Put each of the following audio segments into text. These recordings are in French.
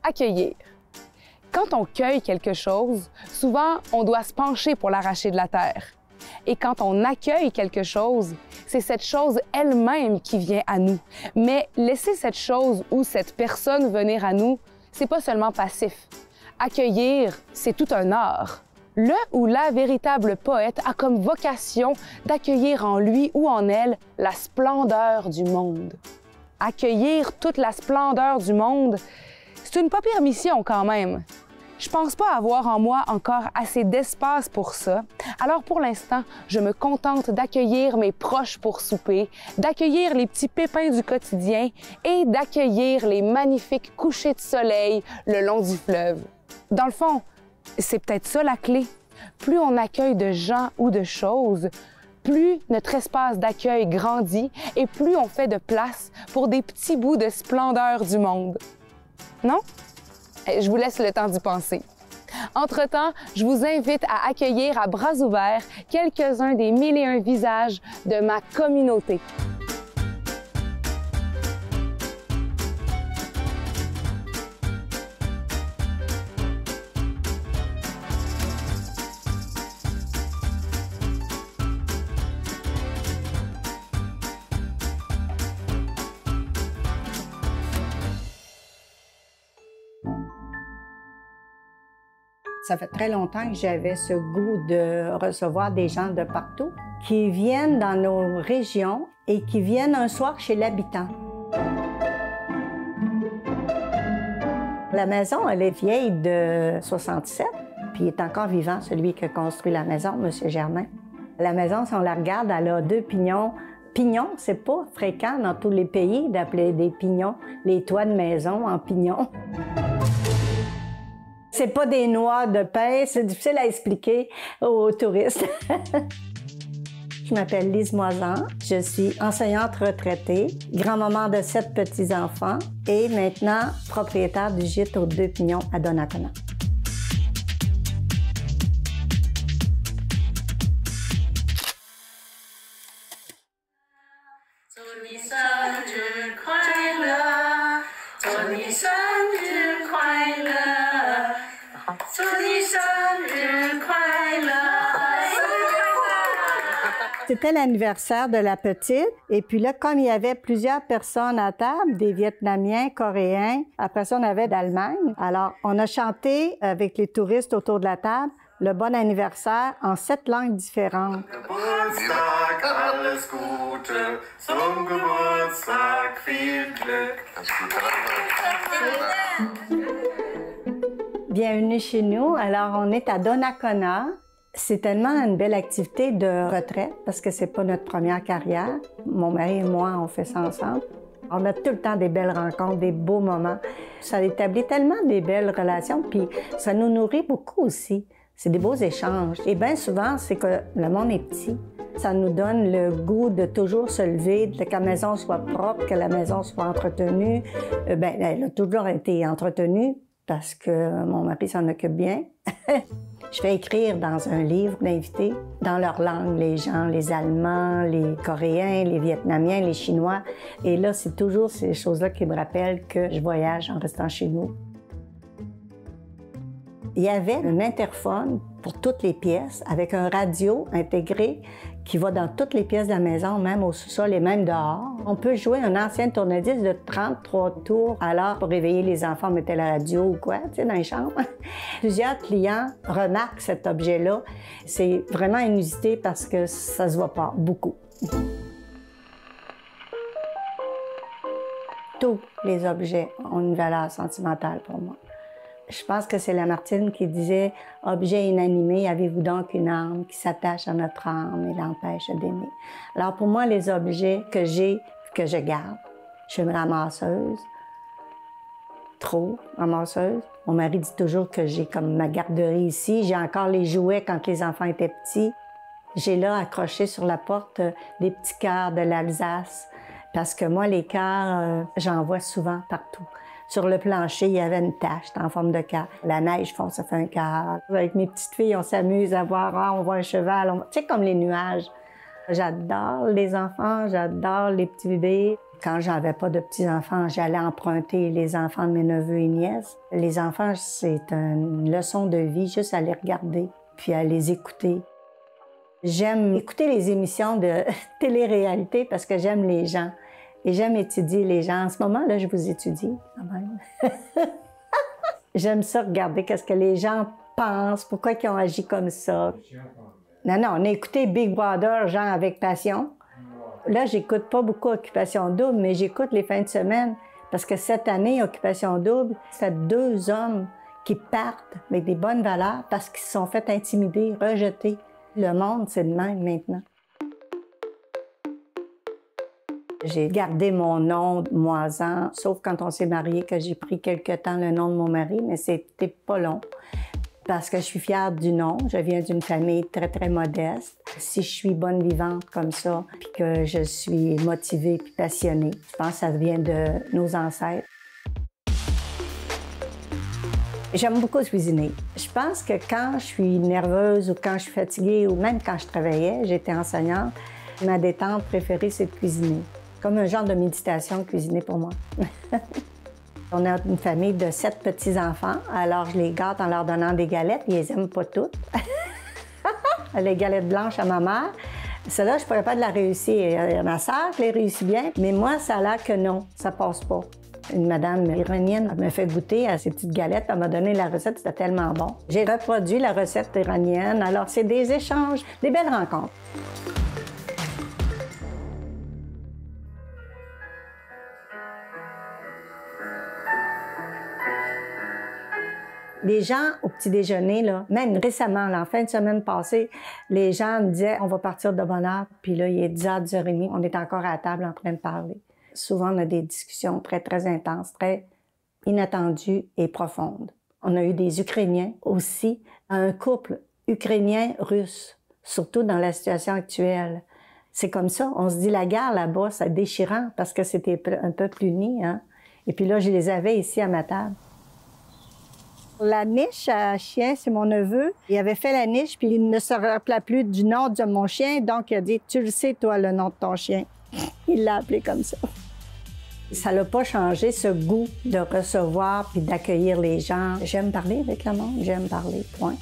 Accueillir. Quand on cueille quelque chose, souvent, on doit se pencher pour l'arracher de la terre. Et quand on accueille quelque chose, c'est cette chose elle-même qui vient à nous. Mais laisser cette chose ou cette personne venir à nous, c'est pas seulement passif. Accueillir, c'est tout un art. Le ou la véritable poète a comme vocation d'accueillir en lui ou en elle la splendeur du monde. Accueillir toute la splendeur du monde, c'est une pas pire mission quand même. Je pense pas avoir en moi encore assez d'espace pour ça. Alors pour l'instant, je me contente d'accueillir mes proches pour souper, d'accueillir les petits pépins du quotidien et d'accueillir les magnifiques couchers de soleil le long du fleuve. Dans le fond, c'est peut-être ça la clé. Plus on accueille de gens ou de choses, plus notre espace d'accueil grandit et plus on fait de place pour des petits bouts de splendeur du monde. Non? Je vous laisse le temps d'y penser. Entre-temps, je vous invite à accueillir à bras ouverts quelques-uns des 1001 visages de ma communauté. Ça fait très longtemps que j'avais ce goût de recevoir des gens de partout qui viennent dans nos régions et qui viennent un soir chez l'habitant. La maison, elle est vieille de 67, puis il est encore vivant, celui qui a construit la maison, M. Germain. La maison, si on la regarde, elle a 2 pignons. Pignons, c'est pas fréquent dans tous les pays d'appeler des pignons les toits de maison en pignons. C'est pas des noix de pain, c'est difficile à expliquer aux touristes. Je m'appelle Lise Moisan, je suis enseignante retraitée, grand-maman de 7 petits-enfants et maintenant propriétaire du gîte aux 2 Pignons à Donnacona. C'était l'anniversaire de la petite. Et puis là, comme il y avait plusieurs personnes à table, des Vietnamiens, Coréens, après ça, on avait d'Allemagne. Alors, on a chanté avec les touristes autour de la table le bon anniversaire en 7 langues différentes. Geburtstag, alles Gute, zum Geburtstag viel Glück. Bienvenue chez nous. Alors, on est à Donnacona. C'est tellement une belle activité de retraite parce que c'est pas notre première carrière. Mon mari et moi, on fait ça ensemble. On a tout le temps des belles rencontres, des beaux moments. Ça établit tellement des belles relations, puis ça nous nourrit beaucoup aussi. C'est des beaux échanges. Et bien souvent, c'est que le monde est petit. Ça nous donne le goût de toujours se lever, que la maison soit propre, que la maison soit entretenue. Bien, elle a toujours été entretenue parce que mon mari s'en occupe bien. Je fais écrire dans un livre d'invités, dans leur langue, les gens, les Allemands, les Coréens, les Vietnamiens, les Chinois. Et là, c'est toujours ces choses-là qui me rappellent que je voyage en restant chez nous. Il y avait un interphone pour toutes les pièces, avec un radio intégré qui va dans toutes les pièces de la maison, même au sous-sol et même dehors. On peut jouer un ancien tourne-disque de 33 tours à l'heure pour réveiller les enfants, on mettait la radio ou quoi, tu sais, dans les chambres. Plusieurs clients remarquent cet objet-là. C'est vraiment inusité parce que ça se voit pas beaucoup. Tous les objets ont une valeur sentimentale pour moi. Je pense que c'est Lamartine qui disait « Objet inanimé, avez-vous donc une âme qui s'attache à notre âme et l'empêche d'aimer? » Alors pour moi, les objets que j'ai, que je garde, je suis une ramasseuse, trop ramasseuse. Mon mari dit toujours que j'ai comme ma garderie ici. J'ai encore les jouets quand les enfants étaient petits. J'ai là accroché sur la porte des petits cœurs de l'Alsace parce que moi, les cœurs, j'en vois souvent partout. Sur le plancher, il y avait une tache en forme de cœur. La neige fond, ça fait un cœur. Avec mes petites filles, on s'amuse à voir, on voit un cheval. Tu sais, comme les nuages. J'adore les enfants, j'adore les petits bébés. Quand j'avais pas de petits-enfants, j'allais emprunter les enfants de mes neveux et nièces. Les enfants, c'est une leçon de vie, juste à les regarder, puis à les écouter. J'aime écouter les émissions de télé-réalité parce que j'aime les gens. Et j'aime étudier les gens. En ce moment, là, je vous étudie quand même. J'aime ça, regarder qu'est-ce que les gens pensent, pourquoi ils ont agi comme ça. Non, on a écouté Big Brother, genre, avec passion. Là, j'écoute pas beaucoup Occupation Double, mais j'écoute les fins de semaine. Parce que cette année, Occupation Double, c'est 2 hommes qui partent avec des bonnes valeurs parce qu'ils se sont fait intimider, rejeter. Le monde, c'est de même maintenant. J'ai gardé mon nom Moisan, sauf quand on s'est mariés, que j'ai pris quelque temps le nom de mon mari, mais c'était pas long. Parce que je suis fière du nom. Je viens d'une famille très, très modeste. Si je suis bonne vivante comme ça, puis que je suis motivée puis passionnée, je pense que ça vient de nos ancêtres. J'aime beaucoup cuisiner. Je pense que quand je suis nerveuse ou quand je suis fatiguée ou même quand je travaillais, j'étais enseignante, ma détente préférée, c'est de cuisiner. Comme un genre de méditation, cuisiner pour moi. On a une famille de 7 petits-enfants, alors je les gâte en leur donnant des galettes. Ils les aiment pas toutes. Les galettes blanches à ma mère. Celle-là, je ne pourrais pas de la réussir. Ma sœur qui les réussit bien, mais moi, ça a l'air que non, ça passe pas. Une madame iranienne m'a fait goûter à ces petites galettes. Elle m'a donné la recette, c'était tellement bon. J'ai reproduit la recette iranienne. Alors, c'est des échanges, des belles rencontres. Les gens, au petit déjeuner, là, même récemment, là, en fin de semaine passée, les gens me disaient « on va partir de bonne heure », puis là, il est 10h, 10h30, on est encore à la table en train de parler. Souvent, on a des discussions très, très intenses, très inattendues et profondes. On a eu des Ukrainiens aussi, un couple ukrainien-russe, surtout dans la situation actuelle. C'est comme ça, on se dit la guerre là-bas, c'est déchirant parce que c'était un peuple uni, hein. Et puis là, je les avais ici à ma table. La niche à chien, c'est mon neveu. Il avait fait la niche, puis il ne se rappelait plus du nom de mon chien, donc il a dit « Tu le sais, toi, le nom de ton chien. » Il l'a appelé comme ça. Ça n'a pas changé, ce goût de recevoir puis d'accueillir les gens. J'aime parler avec le monde, j'aime parler, point.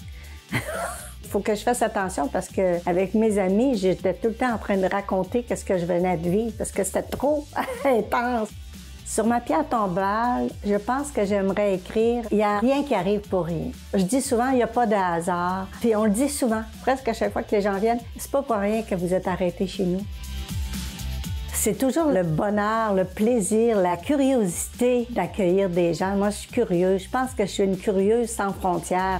Il faut que je fasse attention parce qu'avec mes amis, j'étais tout le temps en train de raconter ce que je venais de vivre parce que c'était trop intense. Sur ma pierre tombale, je pense que j'aimerais écrire « Il n'y a rien qui arrive pour rien ». Je dis souvent « Il n'y a pas de hasard ». Puis on le dit souvent, presque à chaque fois que les gens viennent, « C'est pas pour rien que vous êtes arrêtés chez nous ». C'est toujours le bonheur, le plaisir, la curiosité d'accueillir des gens. Moi, je suis curieuse. Je pense que je suis une curieuse sans frontières.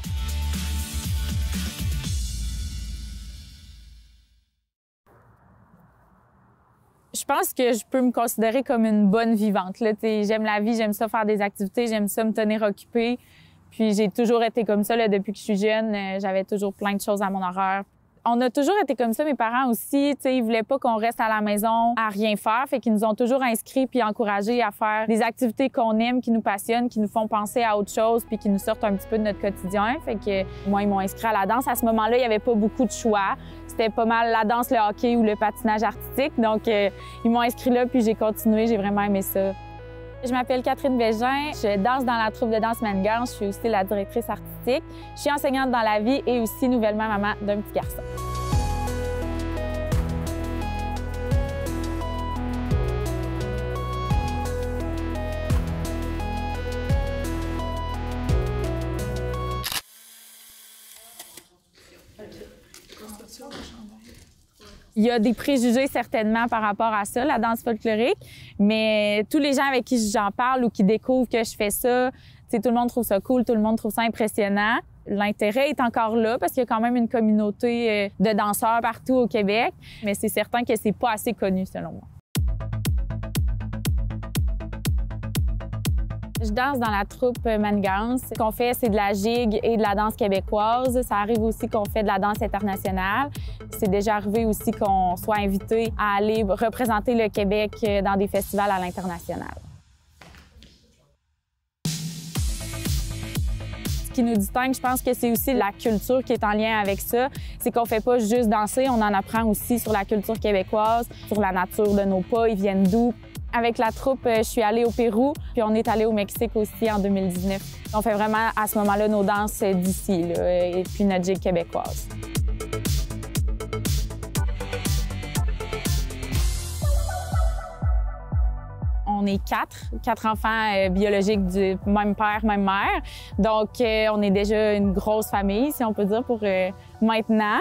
Je pense que je peux me considérer comme une bonne vivante. J'aime la vie, j'aime ça faire des activités, j'aime ça me tenir occupée. Puis j'ai toujours été comme ça là, depuis que je suis jeune. J'avais toujours plein de choses à mon horaire. On a toujours été comme ça, mes parents aussi. Ils voulaient pas qu'on reste à la maison à rien faire. Fait qu'ils nous ont toujours inscrits puis encouragés à faire des activités qu'on aime, qui nous passionnent, qui nous font penser à autre chose puis qui nous sortent un petit peu de notre quotidien. Fait que moi, ils m'ont inscrit à la danse. À ce moment-là, il y avait pas beaucoup de choix. C'était pas mal la danse, le hockey ou le patinage artistique. Donc, ils m'ont inscrit là puis j'ai continué. J'ai vraiment aimé ça. Je m'appelle Catherine Bégin, je danse dans la troupe de danse Mannequins, je suis aussi la directrice artistique. Je suis enseignante dans la vie et aussi nouvellement maman d'un petit garçon. Il y a des préjugés certainement par rapport à ça, la danse folklorique, mais tous les gens avec qui j'en parle ou qui découvrent que je fais ça, tout le monde trouve ça cool, tout le monde trouve ça impressionnant. L'intérêt est encore là parce qu'il y a quand même une communauté de danseurs partout au Québec, mais c'est certain que c'est pas assez connu selon moi. Je danse dans la troupe Mannequins. Ce qu'on fait, c'est de la gigue et de la danse québécoise. Ça arrive aussi qu'on fait de la danse internationale. C'est déjà arrivé aussi qu'on soit invité à aller représenter le Québec dans des festivals à l'international. Ce Ce qui nous distingue, je pense que c'est aussi la culture qui est en lien avec ça. C'est qu'on fait pas juste danser, on en apprend aussi sur la culture québécoise, sur la nature de nos pas, ils viennent d'où. Avec la troupe, je suis allée au Pérou, puis on est allé au Mexique aussi en 2019. On fait vraiment à ce moment-là nos danses d'ici, et puis notre gigue québécoise. On est quatre enfants biologiques du même père, même mère. Donc, on est déjà une grosse famille, si on peut dire, pour maintenant.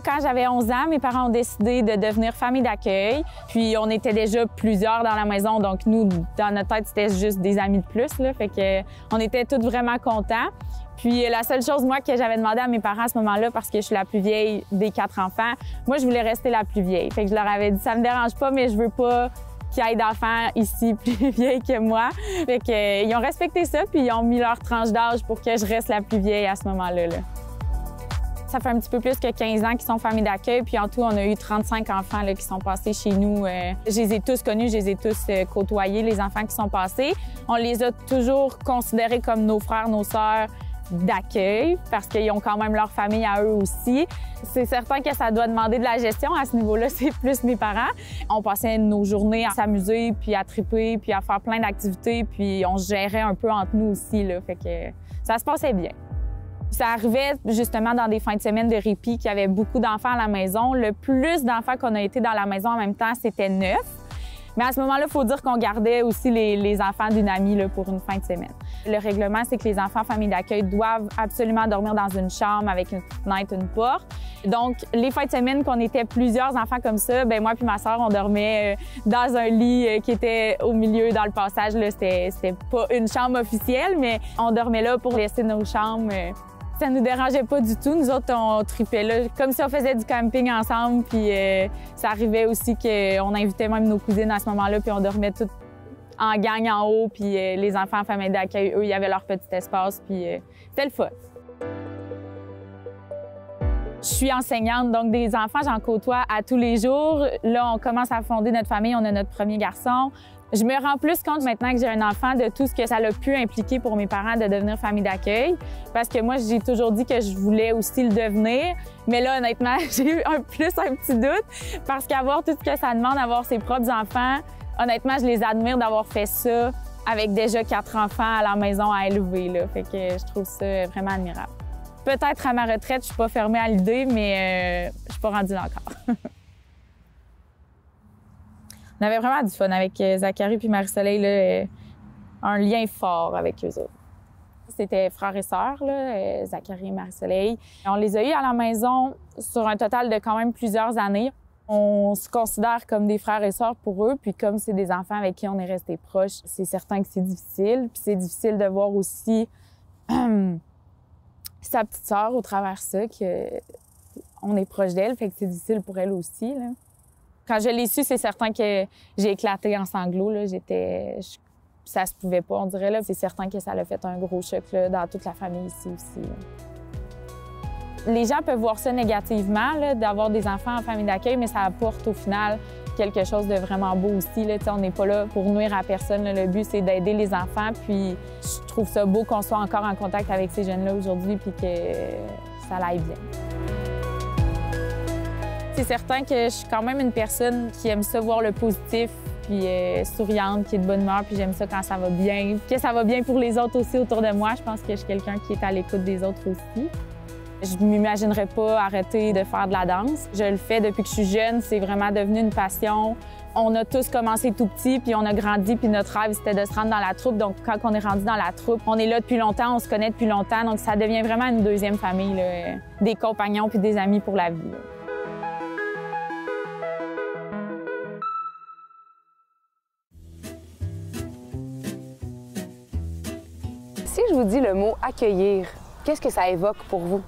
Quand j'avais 11 ans, mes parents ont décidé de devenir famille d'accueil. Puis, on était déjà plusieurs dans la maison. Donc, nous, dans notre tête, c'était juste des amis de plus, là. Fait que on était tous vraiment contents. Puis, la seule chose, moi, que j'avais demandé à mes parents à ce moment-là, parce que je suis la plus vieille des 4 enfants, moi, je voulais rester la plus vieille. Fait que je leur avais dit, ça me dérange pas, mais je veux pas qu'il y ait d'enfants ici plus vieilles que moi. Fait que, ils ont respecté ça, puis ils ont mis leur tranche d'âge pour que je reste la plus vieille à ce moment-là, là. Ça fait un petit peu plus que 15 ans qu'ils sont famille d'accueil, puis en tout, on a eu 35 enfants là, qui sont passés chez nous. Je les ai tous connus, je les ai tous côtoyés, les enfants qui sont passés. On les a toujours considérés comme nos frères, nos sœurs d'accueil, parce qu'ils ont quand même leur famille à eux aussi. C'est certain que ça doit demander de la gestion. À ce niveau-là, c'est plus mes parents. On passait nos journées à s'amuser, puis à triper, puis à faire plein d'activités, puis on se gérait un peu entre nous aussi, là. Fait que ça se passait bien. Ça arrivait justement dans des fins de semaine de répit qu'il y avait beaucoup d'enfants à la maison. Le plus d'enfants qu'on a été dans la maison en même temps, c'était 9. Mais à ce moment-là, il faut dire qu'on gardait aussi les enfants d'une amie là, pour une fin de semaine. Le règlement, c'est que les enfants famille d'accueil doivent absolument dormir dans une chambre avec une fenêtre, une porte. Donc, les fins de semaine qu'on était plusieurs enfants comme ça, ben moi puis ma sœur, on dormait dans un lit qui était au milieu dans le passage. C'était pas une chambre officielle, mais on dormait là pour laisser nos chambres. Ça nous dérangeait pas du tout. Nous autres, on tripait là, comme si on faisait du camping ensemble. Puis ça arrivait aussi qu'on invitait même nos cousines à ce moment-là, puis on dormait toutes en gang en haut. Puis les enfants en famille d'accueil, eux, ils avaient leur petit espace. Puis c'était le fun. Je suis enseignante, donc des enfants, j'en côtoie à tous les jours. Là, on commence à fonder notre famille. On a notre premier garçon. Je me rends plus compte maintenant que j'ai un enfant de tout ce que ça a pu impliquer pour mes parents de devenir famille d'accueil. Parce que moi, j'ai toujours dit que je voulais aussi le devenir. Mais là, honnêtement, j'ai eu un petit doute. Parce qu'avoir tout ce que ça demande, avoir ses propres enfants, honnêtement, je les admire d'avoir fait ça avec déjà 4 enfants à la maison à élever, là. Fait que je trouve ça vraiment admirable. Peut-être à ma retraite, je suis pas fermée à l'idée, mais je suis pas rendue là encore. On avait vraiment du fun avec Zachary puis Marie-Soleil, là, un lien fort avec eux autres. C'était frères et sœurs, là, Zachary et Marie-Soleil. On les a eus à la maison sur un total de quand même plusieurs années. On se considère comme des frères et sœurs pour eux, puis comme c'est des enfants avec qui on est resté proches, c'est certain que c'est difficile. Puis c'est difficile de voir aussi sa petite sœur au travers de ça, qu'on est proche d'elle, fait que c'est difficile pour elle aussi, là. Quand je l'ai su, c'est certain que j'ai éclaté en sanglots. Là. Ça se pouvait pas, on dirait. Là. C'est certain que ça l'a fait un gros choc là, dans toute la famille ici aussi. Là. Les gens peuvent voir ça négativement, là, d'avoir des enfants en famille d'accueil, mais ça apporte au final quelque chose de vraiment beau aussi. Là. On n'est pas là pour nuire à personne. Là. Le but, c'est d'aider les enfants. Puis je trouve ça beau qu'on soit encore en contact avec ces jeunes-là aujourd'hui puis que ça aille bien. C'est certain que je suis quand même une personne qui aime ça voir le positif, puis souriante, qui est de bonne humeur, puis j'aime ça quand ça va bien. Que ça va bien pour les autres aussi autour de moi. Je pense que je suis quelqu'un qui est à l'écoute des autres aussi. Je m'imaginerais pas arrêter de faire de la danse. Je le fais depuis que je suis jeune. C'est vraiment devenu une passion. On a tous commencé tout petit, puis on a grandi, puis notre rêve, c'était de se rendre dans la troupe. Donc, quand on est rendu dans la troupe, on est là depuis longtemps, on se connaît depuis longtemps. Donc, ça devient vraiment une deuxième famille, là, des compagnons puis des amis pour la vie. Là. Si je vous dis le mot « accueillir », qu'est-ce que ça évoque pour vous?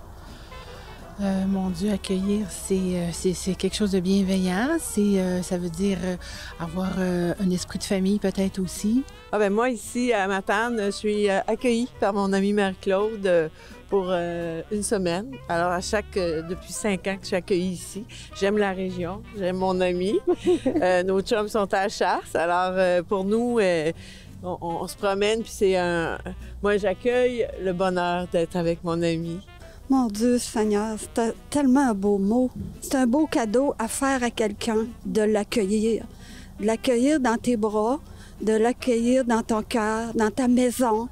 Mon Dieu, accueillir, c'est quelque chose de bienveillant. Ça veut dire avoir un esprit de famille peut-être aussi. Moi, ici, à Matane, je suis accueillie par mon amie Marie-Claude pour une semaine. Alors, depuis 5 ans que je suis accueillie ici, j'aime la région, j'aime mon amie. Nos chums sont à la chasse. Alors, pour nous, On se promène, puis c'est un... Moi, j'accueille le bonheur d'être avec mon ami. Mon Dieu, Seigneur, c'est tellement un beau mot. C'est un beau cadeau à faire à quelqu'un, de l'accueillir. De l'accueillir dans tes bras, de l'accueillir dans ton cœur, dans ta maison.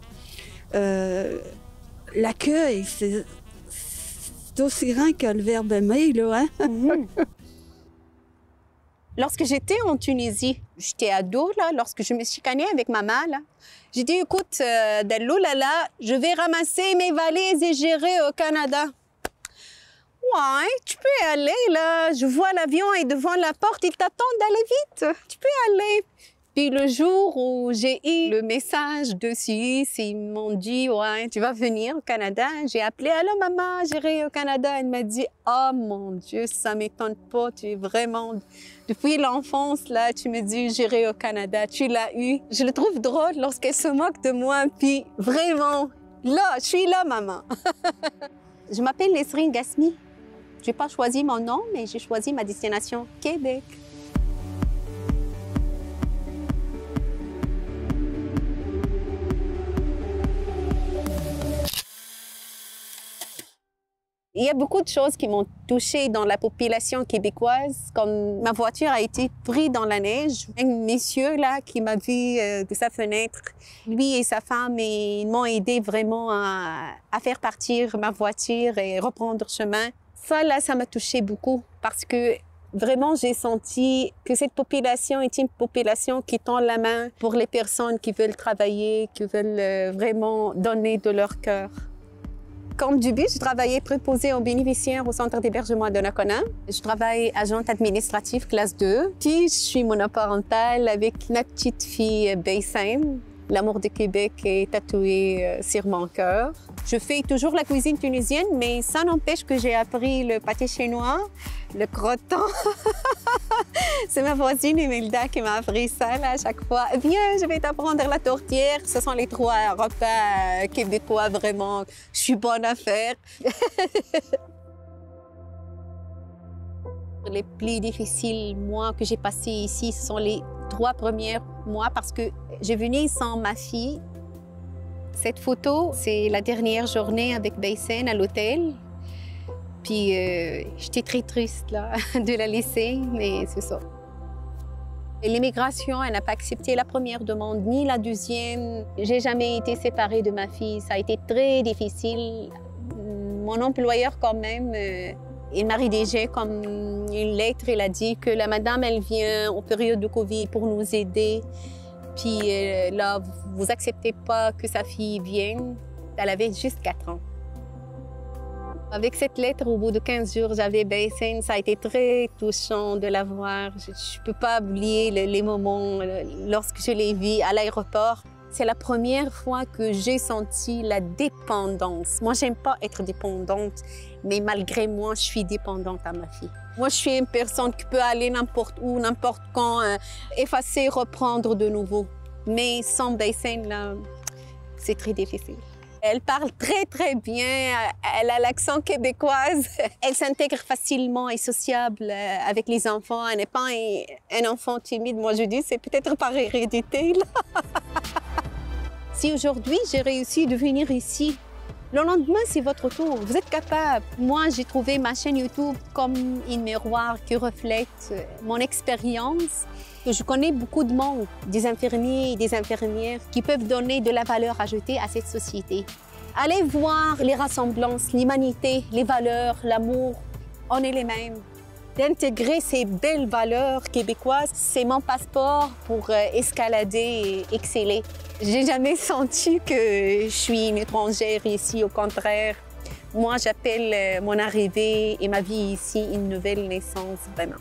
L'accueil, c'est aussi grand que le verbe aimer, là, hein? Lorsque j'étais en Tunisie, j'étais ado, là, lorsque je me suis chicanée avec maman, là, j'ai dit, écoute, Dello, là, je vais ramasser mes valises et j'irai au Canada. Ouais, tu peux y aller, là. Je vois l'avion est devant la porte, il t'attend d'aller vite. Tu peux y aller. Puis le jour où j'ai eu le message de Suisse, ils m'ont dit, ouais, tu vas venir au Canada. J'ai appelé, allô maman, j'irai au Canada. Elle m'a dit, oh mon Dieu, ça m'étonne pas, tu es vraiment... Depuis l'enfance, là, tu me dis, j'irai au Canada, tu l'as eu. Je le trouve drôle lorsqu'elle se moque de moi, puis vraiment, là, je suis là, maman. Je m'appelle Nesrine Gasmi. Je n'ai pas choisi mon nom, mais j'ai choisi ma destination, Québec. Il y a beaucoup de choses qui m'ont touchée dans la population québécoise, comme ma voiture a été prise dans la neige. Un monsieur là qui m'a vu de sa fenêtre, lui et sa femme, ils m'ont aidé vraiment à faire partir ma voiture et reprendre chemin. Ça là, ça m'a touchée beaucoup parce que vraiment j'ai senti que cette population est une population qui tend la main pour les personnes qui veulent travailler, qui veulent vraiment donner de leur cœur. Comme début, je travaillais préposée aux bénéficiaires au centre d'hébergement de Donnacona. Je travaille agente administrative classe 2. Puis, je suis monoparentale avec ma petite fille Baysane. L'amour de Québec est tatoué sur mon cœur. Je fais toujours la cuisine tunisienne, mais ça n'empêche que j'ai appris le pâté chinois, le crottin. C'est ma voisine Imelda qui m'a appris ça là, à chaque fois. Viens, je vais t'apprendre la tourtière. Ce sont les 3 repas québécois, vraiment. Je suis bonne à faire. Les plus difficiles mois que j'ai passés ici, ce sont les 3 premiers mois parce que j'ai venu sans ma fille. Cette photo, c'est la dernière journée avec Baysane à l'hôtel. Puis j'étais très triste là, de la laisser, mais c'est ça. L'immigration, elle n'a pas accepté la première demande, ni la deuxième. J'ai jamais été séparée de ma fille. Ça a été très difficile. Mon employeur, quand même, il m'a rédigé comme une lettre. Il a dit que la madame, elle vient en période de Covid pour nous aider. Puis là, vous n'acceptez pas que sa fille vienne. Elle avait juste 4 ans. Avec cette lettre, au bout de 15 jours, j'avais Baysane. Ça a été très touchant de la voir. Je ne peux pas oublier les moments lorsque je l'ai vue à l'aéroport. C'est la première fois que j'ai senti la dépendance. Moi, j'aime pas être dépendante, mais malgré moi, je suis dépendante à ma fille. Moi, je suis une personne qui peut aller n'importe où, n'importe quand, effacer, reprendre de nouveau. Mais sans Baysane, là, c'est très difficile. Elle parle très, très bien. Elle a l'accent québécoise. Elle s'intègre facilement et sociable avec les enfants. Elle n'est pas un enfant timide. Moi, je dis, c'est peut-être par hérédité. Si aujourd'hui, j'ai réussi de venir ici, le lendemain, c'est votre tour. Vous êtes capable. Moi, j'ai trouvé ma chaîne YouTube comme un miroir qui reflète mon expérience. Je connais beaucoup de monde, des infirmiers et des infirmières qui peuvent donner de la valeur ajoutée à cette société. Allez voir les ressemblances, l'humanité, les valeurs, l'amour. On est les mêmes. D'intégrer ces belles valeurs québécoises, c'est mon passeport pour escalader et exceller. J'ai jamais senti que je suis une étrangère ici, au contraire. Moi, j'appelle mon arrivée et ma vie ici une nouvelle naissance, vraiment.